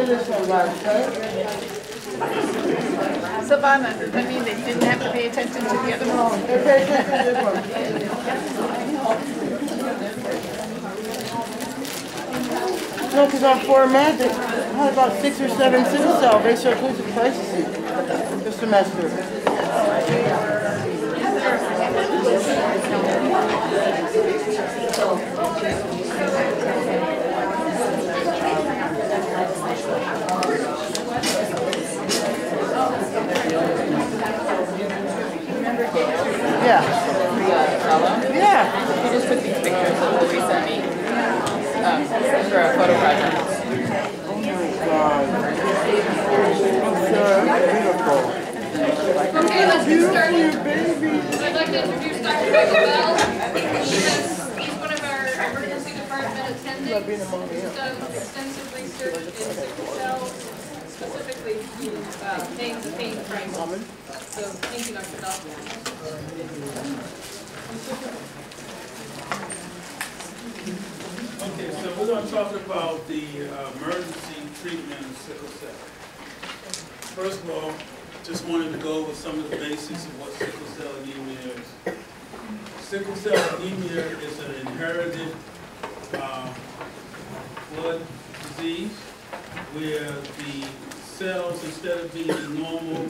mention this one last time. Savannah, does that mean they didn't have to pay attention to the other one? They pay attention to this one. No, because on formatting, I had about 6 or 7 sickle cell racial inclusive crises this semester. Yeah. Yeah. He just took these pictures of what we sent me for a photo project. Oh my God. Beautiful. Okay, let's get started. I'd like to introduce Dr. Michael Bell. He's one of our emergency department attendants. He's done extensive research in sickle cell, specifically paying the pain crisis. So thank you, Dr. Bell. Okay, so we're going to talk about the emergency treatment of sickle cell. First of all, just wanted to go over some of the basics of what sickle cell anemia is. Sickle cell anemia is an inherited blood disease where the cells, instead of being a normal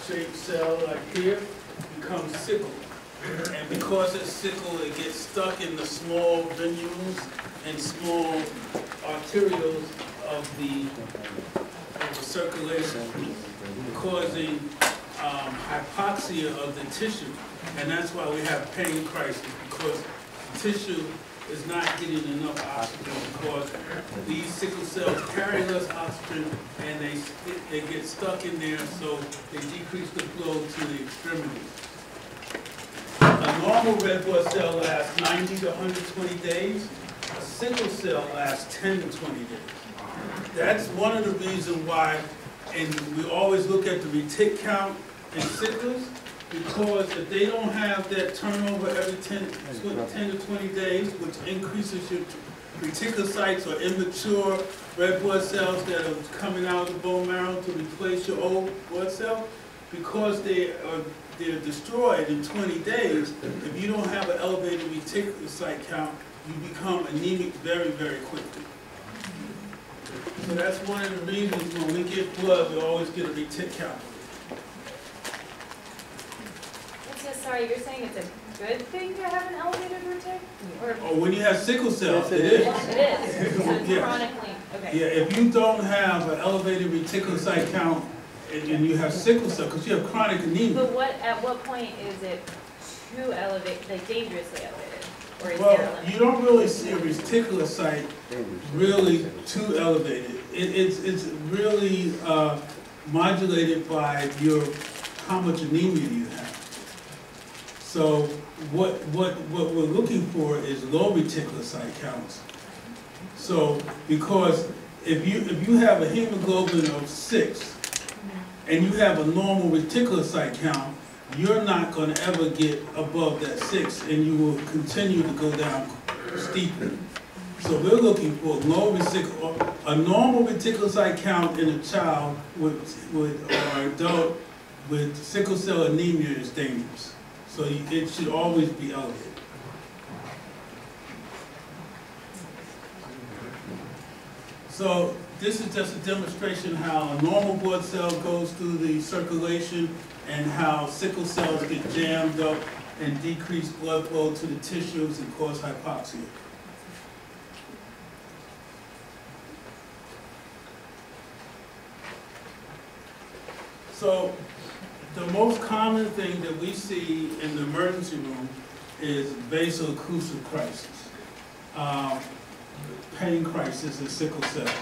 shaped cell like here, become sickle. And because it's sickle, it gets stuck in the small venules and small arterioles of the circulation, causing hypoxia of the tissue. And that's why we have pain crisis, because the tissue is not getting enough oxygen, because these sickle cells carry less oxygen and they get stuck in there, so they decrease the flow to the extremities. A normal red blood cell lasts 90 to 120 days. A sickle cell lasts 10 to 20 days. That's one of the reasons why, and we always look at the retic count in sicklers, because if they don't have that turnover every 10 to 20 days, which increases your reticulocytes or immature red blood cells that are coming out of the bone marrow to replace your old blood cell, because they're destroyed in 20 days, if you don't have an elevated reticulocyte count, you become anemic very, very quickly. So that's one of the reasons when we get blood, we always get a retic count. Sorry, you're saying it's a good thing to have an elevated retic? Or when you have sickle cells, it is. It is. So it's Yeah. chronically. Okay. Yeah, if you don't have an elevated reticulocyte count and you have sickle cell, because you have chronic anemia. But at what point is it too elevated, like dangerously elevated? Or is Well, there a limit? you don't really see a reticulocyte really too elevated. It's really modulated by how much anemia you have. So what we're looking for is low reticulocyte counts. So because if you have a hemoglobin of 6 and you have a normal reticulocyte count, you're not going to ever get above that 6, and you will continue to go down steeply. So we're looking for a normal reticulocyte count in a child or adult with sickle cell anemia is dangerous. So it should always be elevated. So this is just a demonstration how a normal blood cell goes through the circulation and how sickle cells get jammed up and decrease blood flow to the tissues and cause hypoxia. So the most common thing that we see in the emergency room is vaso-occlusive crisis, pain crisis in sickle cell.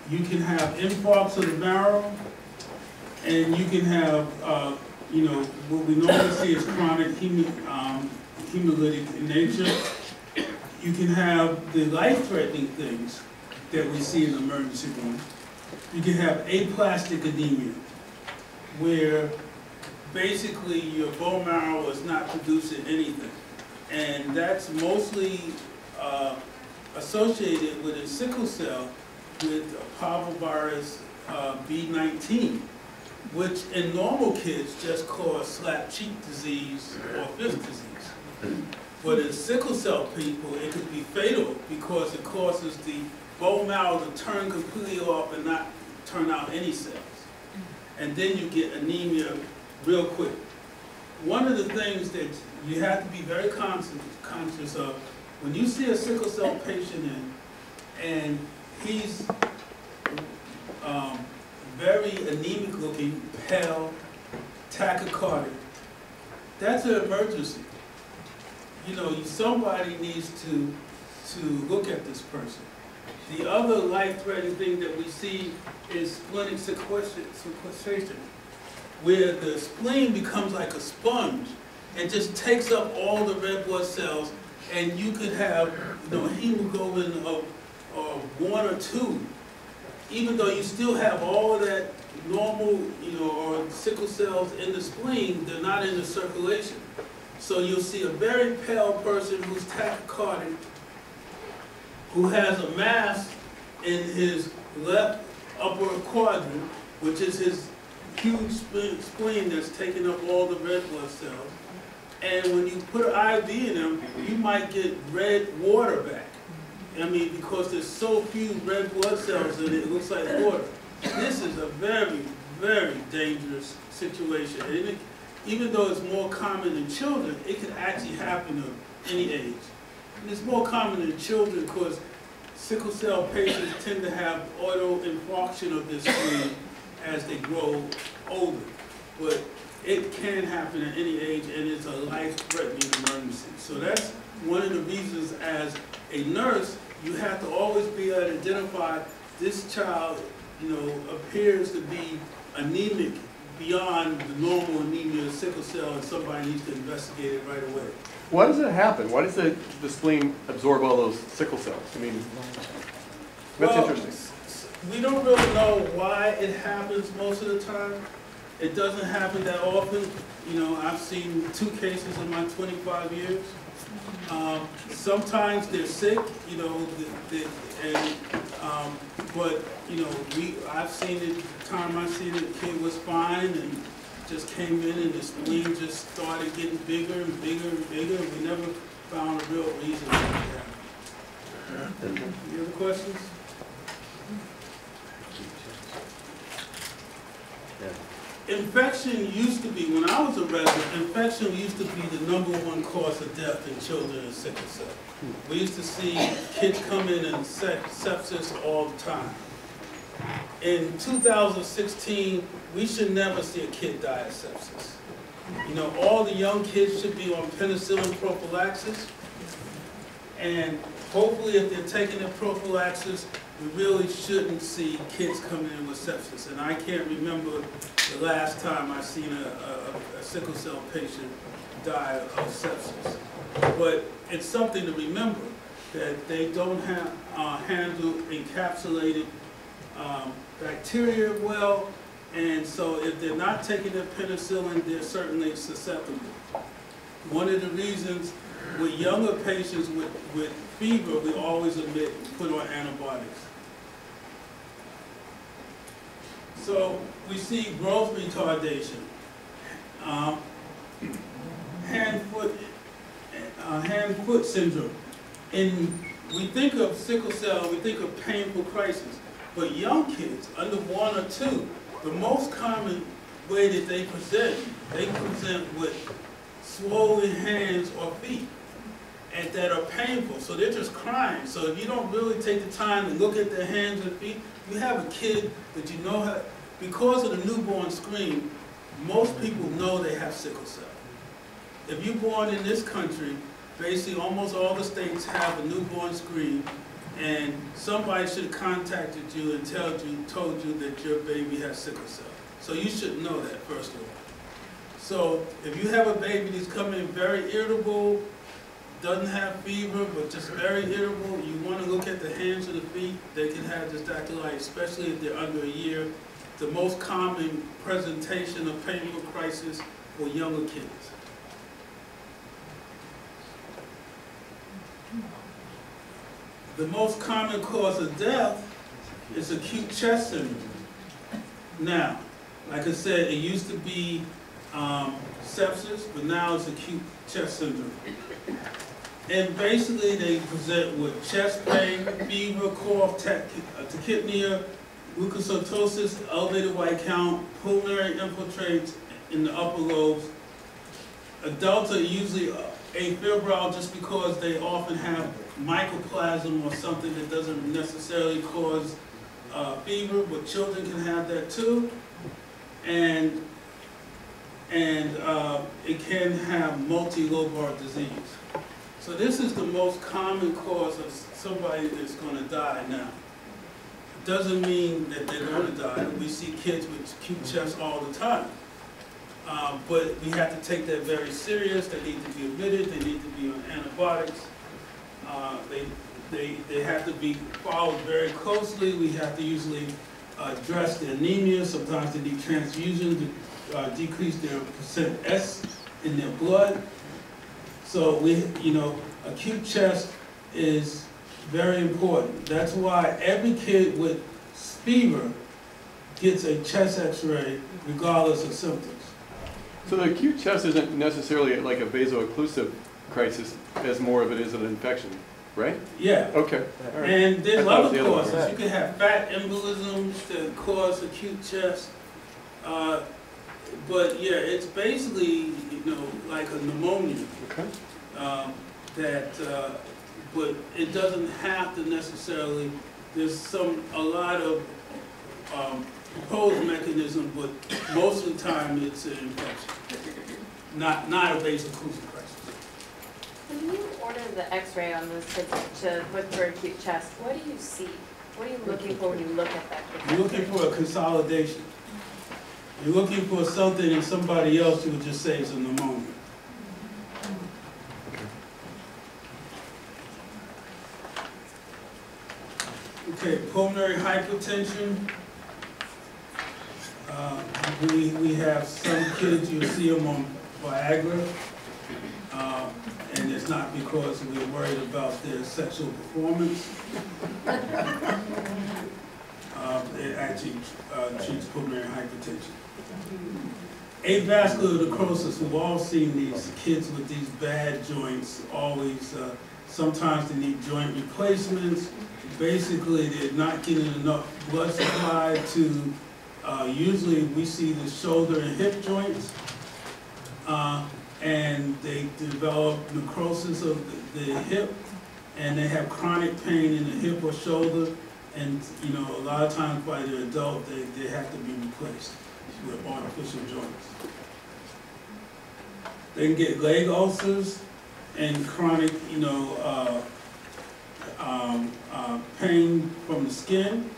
You can have infarcts of the marrow, and you can have, what we normally see is chronic hemolytic in nature. You can have the life-threatening things that we see in the emergency room. You can have aplastic anemia, where basically your bone marrow is not producing anything. And that's mostly associated with a sickle cell with parvovirus B19, which in normal kids just cause slap cheek disease or fifth disease. But in sickle cell people, it could be fatal because it causes the bone marrow to turn completely off and not turn out any cells. And then you get anemia real quick. One of the things that you have to be very conscious of, when you see a sickle cell patient and he's very anemic looking, pale, tachycardic, that's an emergency. You know, somebody needs to look at this person. The other life-threatening thing that we see is splenic sequestration, where the spleen becomes like a sponge and just takes up all the red blood cells, and you could have, you know, hemoglobin of 1 or 2, even though you still have all of that normal, you know, or sickle cells in the spleen, they're not in the circulation. So you'll see a very pale person who's tachycardic, who has a mass in his left upper quadrant, which is his huge spleen that's taking up all the red blood cells. And when you put an IV in him, you might get red water back. I mean, because there's so few red blood cells in it, it looks like water. This is a very, very dangerous situation. And even though it's more common in children, it can actually happen at any age. And it's more common in children because sickle cell patients tend to have auto-infarction of their spleen as they grow older. But it can happen at any age, and it's a life-threatening emergency. So that's one of the reasons, as a nurse, you have to always be able to identify this child, you know, appears to be anemic beyond the normal anemia of sickle cell, and somebody needs to investigate it right away. Why does it happen? Why does the spleen absorb all those sickle cells? I mean, that's interesting. We don't really know why it happens most of the time. It doesn't happen that often. You know, I've seen 2 cases in my 25 years. Sometimes they're sick, you know, but you know, I've seen it. The time I seen it, the kid was fine and just came in, and the spleen just started getting bigger and bigger and bigger. We never found a real reason for that. Any other questions? Infection used to be, when I was a resident, infection used to be the #1 cause of death in children with sickle cell. We used to see kids come in and sepsis all the time. In 2016, we should never see a kid die of sepsis. You know, all the young kids should be on penicillin prophylaxis, and hopefully if they're taking their prophylaxis, we really shouldn't see kids coming in with sepsis. And I can't remember the last time I seen a sickle cell patient die of sepsis. But it's something to remember, that they don't have handle encapsulated bacteria well, and so if they're not taking their penicillin, they're certainly susceptible. One of the reasons with younger patients with fever, we always put on antibiotics. So we see growth retardation, hand-foot syndrome. And we think of sickle cell, we think of painful crisis. But young kids, under 1 or 2, the most common way that they present with swollen hands or feet, and that are painful. So they're just crying. So if you don't really take the time to look at their hands and feet, you have a kid that you know how, because of the newborn screen, most people know they have sickle cell. If you're born in this country, basically almost all the states have a newborn screen, and somebody should have contacted you and told you that your baby has sickle cell. So you should know that, first of all. So if you have a baby that's coming in very irritable, doesn't have fever, but just very irritable, you want to look at the hands or the feet. They can have this dactylitis, especially if they're under a year. The most common presentation of painful crisis for younger kids. The most common cause of death It's acute chest syndrome. Now, like I said, it used to be sepsis, but now it's acute chest syndrome. And basically, they present with chest pain, fever, cough, tachypnea, leukocytosis, elevated white count, pulmonary infiltrates in the upper lobes. Adults are usually afebrile just because they often have mycoplasma or something that doesn't necessarily cause fever, but children can have that too. And it can have multi-lobar disease. So this is the most common cause of somebody that's going to die now. It doesn't mean that they're going to die. We see kids with acute chest all the time. But we have to take that very serious. They need to be admitted. They need to be on antibiotics. They have to be followed very closely. We have to usually address the anemia. Sometimes they need transfusion to decrease their percent S in their blood. So acute chest is very important. That's why every kid with fever gets a chest X-ray regardless of symptoms. So the acute chest isn't necessarily like a vaso-occlusive crisis as more of it is an infection, right? Yeah. Okay. All right. And there's I thought it was other the other way. causes. You can have fat embolisms that cause acute chest. But yeah, it's basically, like a pneumonia. Okay. But it doesn't have to necessarily, there's a lot of proposed mechanism, but most of the time it's an infection, not a vaso-occlusive crisis. When you order the X-ray on those kids to look for acute chest, what do you see? What are you looking for when you look at that kid? You're looking for a consolidation. You're looking for something in somebody else who would just say it's a pneumonia. Okay, pulmonary hypertension. We have some kids, you'll see them on Viagra, and it's not because we're worried about their sexual performance. It actually treats pulmonary hypertension. Avascular necrosis, we've all seen these kids with these bad joints, always, sometimes they need joint replacements. Basically, they're not getting enough blood supply to, usually we see the shoulder and hip joints, and they develop necrosis of the hip, and they have chronic pain in the hip or shoulder, and a lot of times by the adult, they have to be replaced with artificial joints. They can get leg ulcers and chronic, pain from the skin.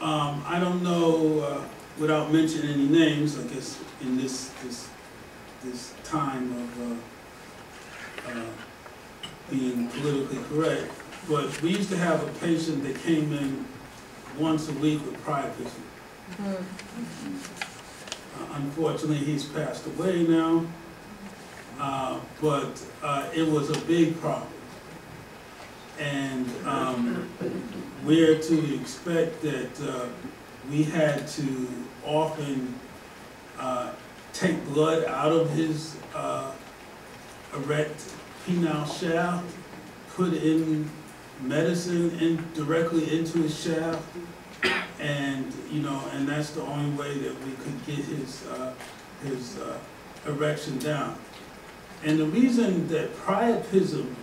I don't know, without mentioning any names, I guess in this time of being politically correct, but we used to have a patient that came in once a week with priapism. Unfortunately, he's passed away now, but it was a big problem. And we're to expect that we had to often take blood out of his erect penile shaft, put in medicine directly into his shaft, and and that's the only way that we could get his erection down. And the reason that priapism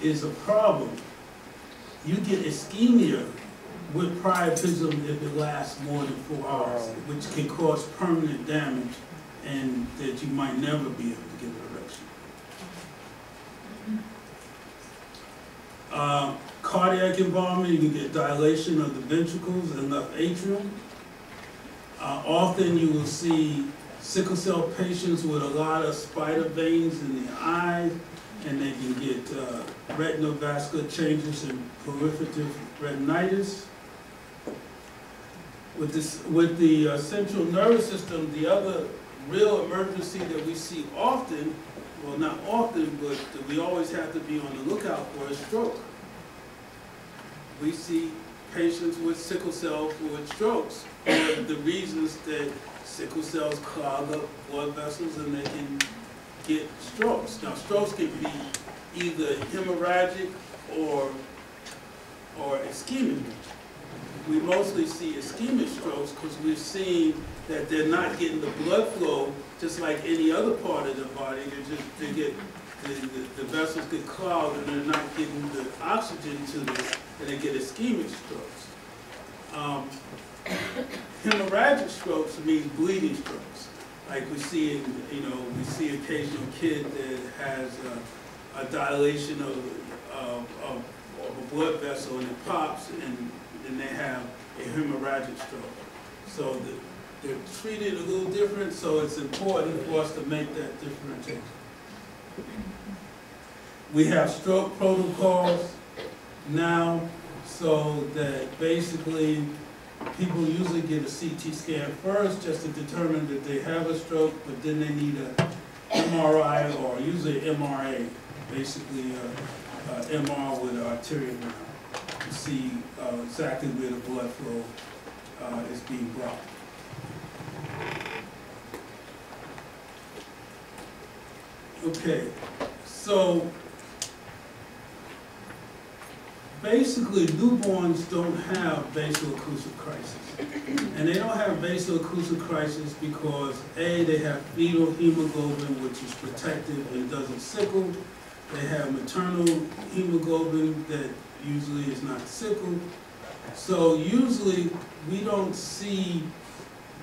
is a problem, you get ischemia with priapism if it lasts more than 4 hours, which can cause permanent damage and that you might never be able to get an erection. Cardiac involvement, you can get dilation of the ventricles and left atrium. Often you will see sickle cell patients with a lot of spider veins in the eyes, and they can get retinovascular changes and proliferative retinitis. With the central nervous system, the other real emergency that we see often, well not often, but that we always have to be on the lookout for is stroke. We see patients with sickle cell with strokes for the reasons that sickle cells clog up blood vessels and they can get strokes. Now, strokes can be either hemorrhagic or ischemic. We mostly see ischemic strokes because we're seeing that they're not getting the blood flow just like any other part of the body. They get the vessels get clogged and they're not getting the oxygen to them, and they get ischemic strokes. Hemorrhagic strokes means bleeding strokes. Like we see in, we see occasional kid that has a dilation of a blood vessel and it pops and then they have a hemorrhagic stroke. So they're treated a little different, so it's important for us to make that differentiation. We have stroke protocols now, so that basically people usually get a CT scan first just to determine that they have a stroke, but then they need a MRI or usually MRA, basically MR with an arteriogram to see exactly where the blood flow is being brought. Okay, so basically newborns don't have vaso-occlusive crisis. And they don't have vaso-occlusive crisis because A, they have fetal hemoglobin, which is protective and doesn't sickle. They have maternal hemoglobin that usually is not sickled. So usually we don't see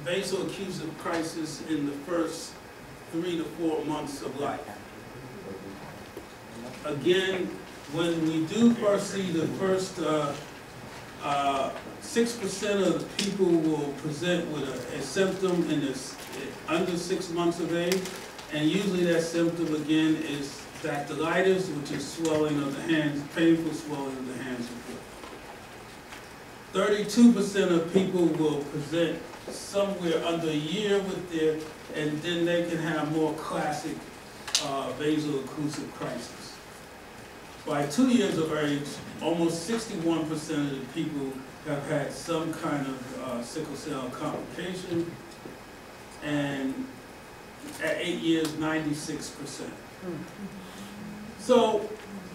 vaso-occlusive crisis in the first 3 to 4 months of life. Again, when we do first see the first 6% of the people will present with a symptom in this under 6 months of age, and usually that symptom again is dactylitis, which is swelling of the hands, painful swelling of the hands and foot. 32% of people will present somewhere under a year with their, and then they can have more classic vaso-occlusive crisis. By 2 years of age, almost 61% of the people have had some kind of sickle cell complication, and at 8 years, 96%. So,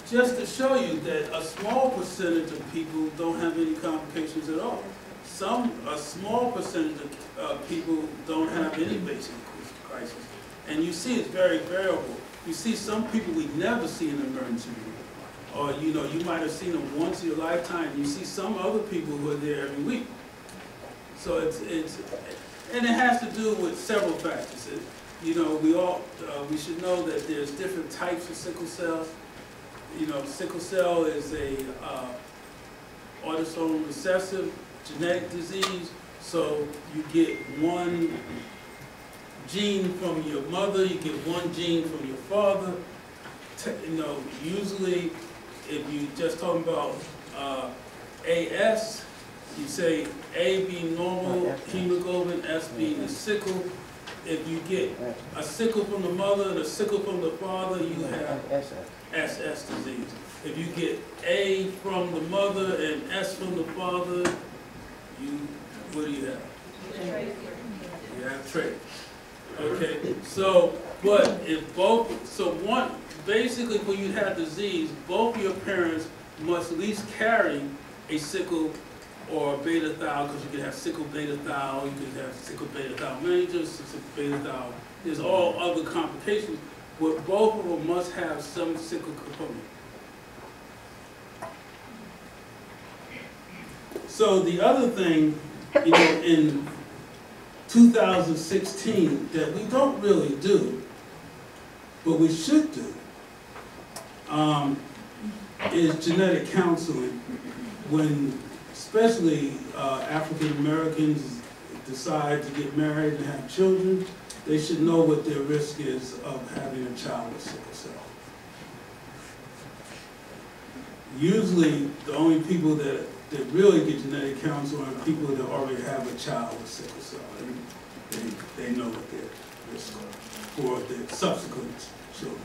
just to show you that a small percentage of people don't have any complications at all. A small percentage of people don't have any vaso-occlusive crisis. And you see it's very variable. You see some people we never see in the emergency room. Or you might have seen them once in your lifetime. You see some other people who are there every week. So and it has to do with several factors. We should know that there's different types of sickle cell. Sickle cell is a autosomal recessive genetic disease. So you get one gene from your mother, you get one gene from your father. Usually, if you just talking about AS, you say A being normal, hemoglobin, S being the sickle. If you get a sickle from the mother and a sickle from the father, you have SS disease. If you get A from the mother and S from the father, what do you have? You have trait. Okay, basically when you have disease, both your parents must at least carry a sickle or a beta thal, because you can have sickle beta thal, you can have sickle beta thal major, sickle beta thal. There's all other complications, but both of them must have some sickle component. So the other thing, in 2016 that we don't really do, but we should do, is genetic counseling when especially African Americans decide to get married and have children. They should know what their risk is of having a child with sickle cell. Usually the only people that really get genetic counseling are people that already have a child with sickle cell. They know what their risks are for their subsequent children.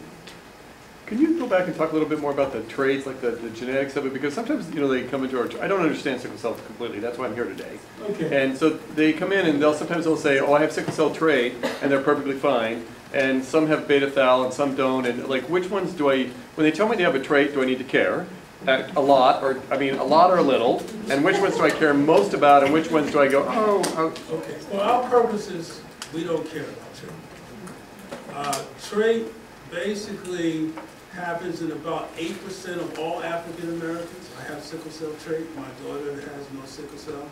Can you go back and talk a little bit more about the traits, like the genetics of it? Because sometimes, they come into I don't understand sickle cell completely, that's why I'm here today. Okay. And so they come in and sometimes they'll say, oh, I have sickle cell trait, and they're perfectly fine. And some have beta thal and some don't. And like, which ones when they tell me they have a trait, do I need to care? A lot, or a lot or a little? And which ones do I care most about, and which ones do I go, oh. Okay, for our purposes, we don't care about trait. Trait basically happens in about 8% of all African Americans. I have sickle cell trait. My daughter has no sickle cell.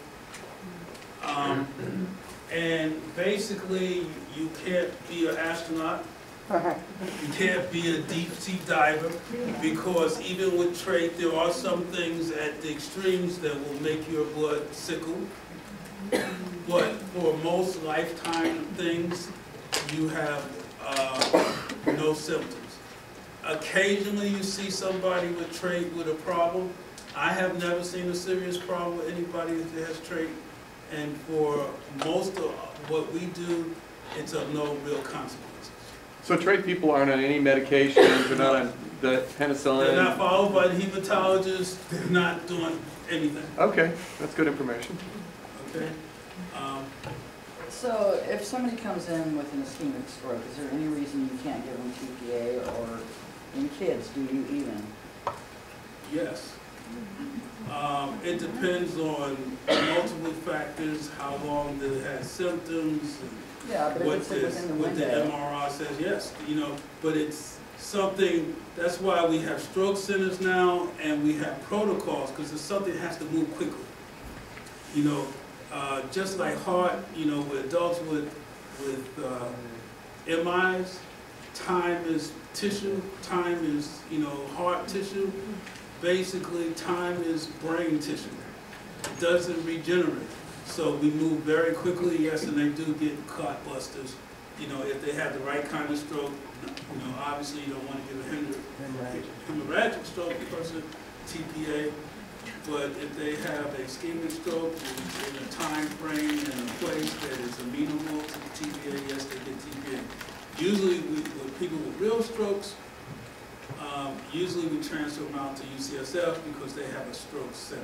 And basically, you can't be an astronaut. You can't be a deep sea diver, because even with trait, there are some things at the extremes that will make your blood sickle. But for most lifetime things, you have no symptoms. Occasionally you see somebody with trait with a problem. I have never seen a serious problem with anybody that has trait, and for most of what we do, it's of no real consequences. So trait people aren't on any medications, they're not on the penicillin? They're not followed by the hematologist, they're not doing anything. Okay, that's good information. Okay? So if somebody comes in with an ischemic stroke, is there any reason you can't give them TPA, or in kids, do you even? Yes. It depends on multiple factors, how long they had symptoms, Yeah, but and if it's within the what the window. MRI says, yes, but it's something, that's why we have stroke centers now, and we have protocols, because it's something that has to move quickly. Just like heart, with adults with MIs, time is tissue, time is, heart tissue. Basically, time is brain tissue. It doesn't regenerate. So we move very quickly, yes, and they do get clot busters. If they have the right kind of stroke, obviously you don't want to give a hemorrhagic stroke person TPA. But if they have a ischemic stroke in a time frame and a place that is amenable to the TPA, yes, they get TPA. Usually, with people with real strokes, usually we transfer them out to UCSF because they have a stroke center.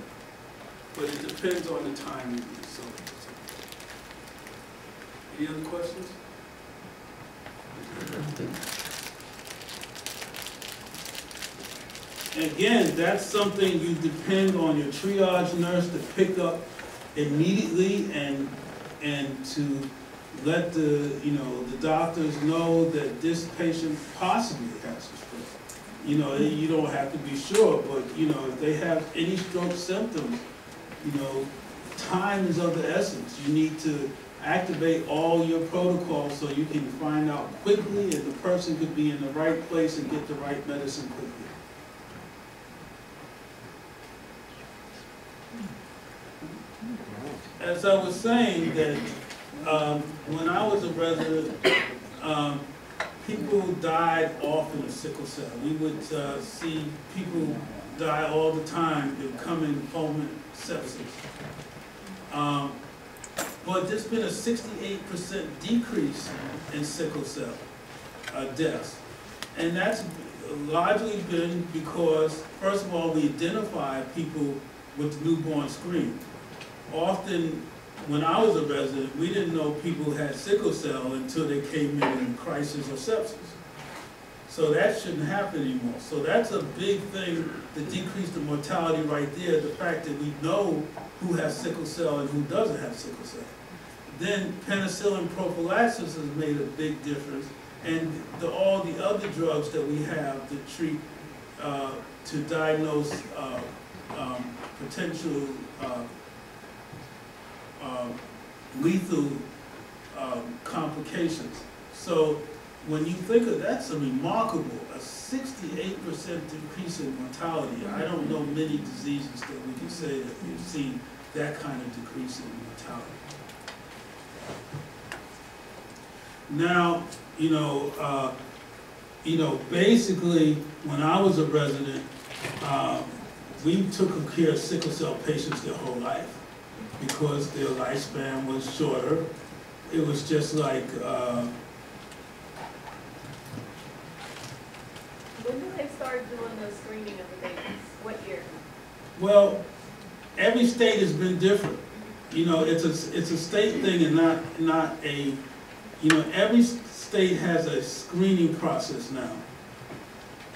But it depends on the time you use. So. Any other questions? Again, that's something you depend on your triage nurse to pick up immediately and to let the doctors know that this patient possibly has a stroke. You don't have to be sure, but if they have any stroke symptoms, time is of the essence. You need to activate all your protocols so you can find out quickly, and the person could be in the right place and get the right medicine quickly. As I was saying, that when I was a resident, people died often of sickle cell. We would see people die all the time becoming fulminant sepsis. But there's been a 68% decrease in sickle cell deaths. And that's largely been because, first of all, we identify people with the newborn screen. Often, when I was a resident, we didn't know people had sickle cell until they came in crisis or sepsis. So that shouldn't happen anymore. So that's a big thing to decrease the mortality right there, the fact that we know who has sickle cell and who doesn't have sickle cell. Then penicillin prophylaxis has made a big difference, and all the other drugs that we have to treat, to diagnose potential lethal complications. So when you think of that's a remarkable, a 68% decrease in mortality. I don't know many diseases that we can say that we've seen that kind of decrease in mortality. Now, basically, when I was a resident, we took care of sickle cell patients their whole life because their lifespan was shorter. It was just like When do they started doing the screening of the babies? What year? Well, every state has been different. You know, it's a state thing and not a, you know, every state has a screening process now.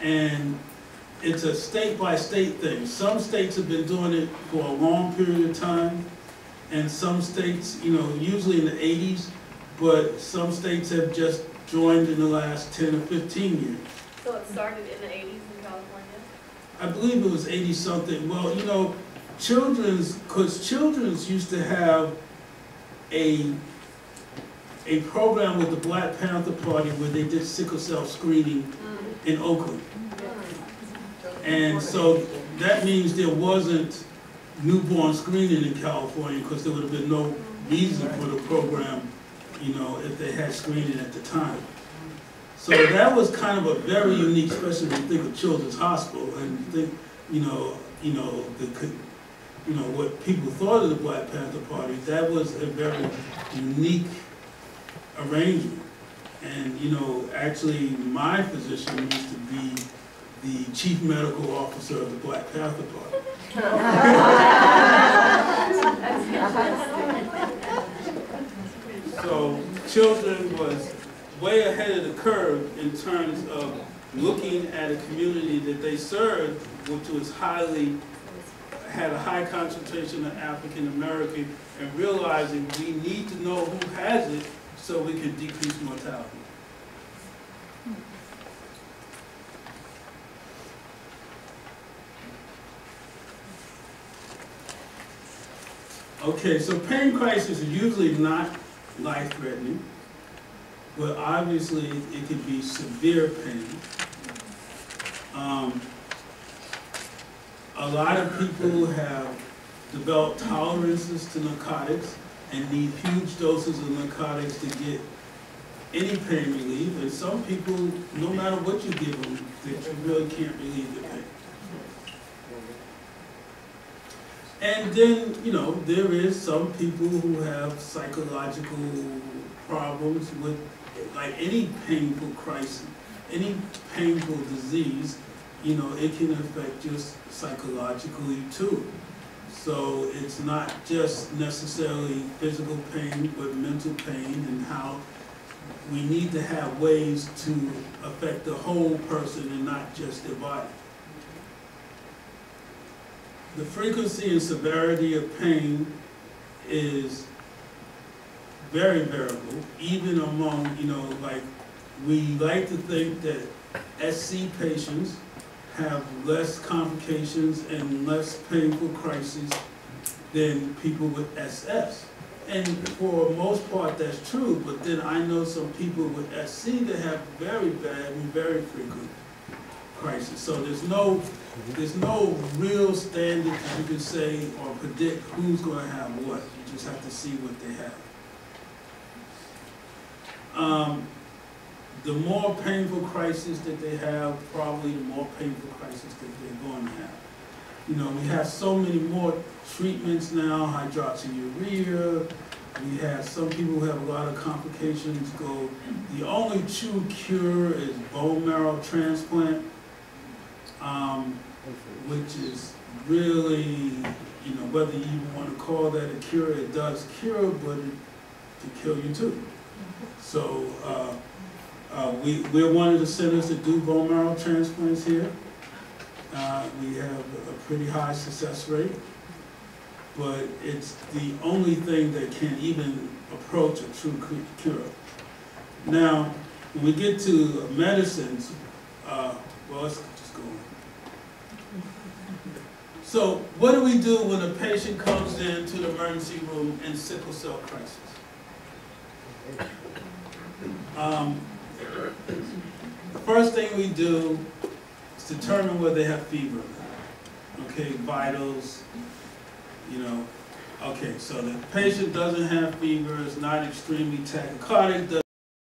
And it's a state-by-state thing. Some states have been doing it for a long period of time, and some states, you know, usually in the 80s, but some states have just joined in the last 10 or 15 years. So it started in the 80s in California? I believe it was 80-something. Well, you know, because Children's used to have a program with the Black Panther Party where they did sickle cell screening in Oakland. And so that means there wasn't newborn screening in California because there would have been no reason for the program, you know, if they had screening at the time. So that was kind of a very unique, especially when you think of Children's Hospital and you think, what people thought of the Black Panther Party. That was a very unique arrangement. And, you know, actually my physician used to be the chief medical officer of the Black Panther Party. So Children was way ahead of the curve in terms of looking at a community that they served, which was had a high concentration of African American, and realizing we need to know who has it so we can decrease mortality. Okay, so pain crisis is usually not life-threatening, but obviously it can be severe pain. A lot of people have developed tolerances to narcotics and need huge doses of narcotics to get any pain relief, and some people, no matter what you give them, they really can't relieve the pain. And then, you know, there is some people who have psychological problems with, like any painful crisis, any painful disease, you know, it can affect you psychologically too. So it's not just necessarily physical pain, but mental pain, and how we need to have ways to affect the whole person and not just their body. The frequency and severity of pain is very variable, even among, you know, like, we like to think that SC patients have less complications and less painful crises than people with SS. And for most part that's true, but then I know some people with SC that have very bad and very frequent crisis. So there's no real standard that you can say or predict who's going to have what. You just have to see what they have. The more painful crisis that they have, probably the more painful crisis that they're going to have. You know, we have so many more treatments now, hydroxyurea. We have some people who have a lot of complications the only true cure is bone marrow transplant. Which is really, you know, whether you even want to call that a cure, it does cure, but it can kill you too. So we're one of the centers that do bone marrow transplants here. We have a pretty high success rate, but it's the only thing that can even approach a true cure. Now, when we get to medicines, well, let's just go on. So what do we do when a patient comes into the emergency room in sickle cell crisis? The first thing we do is determine whether they have fever. Okay, vitals, you know. Okay, so the patient doesn't have fever, is not extremely tachycardic,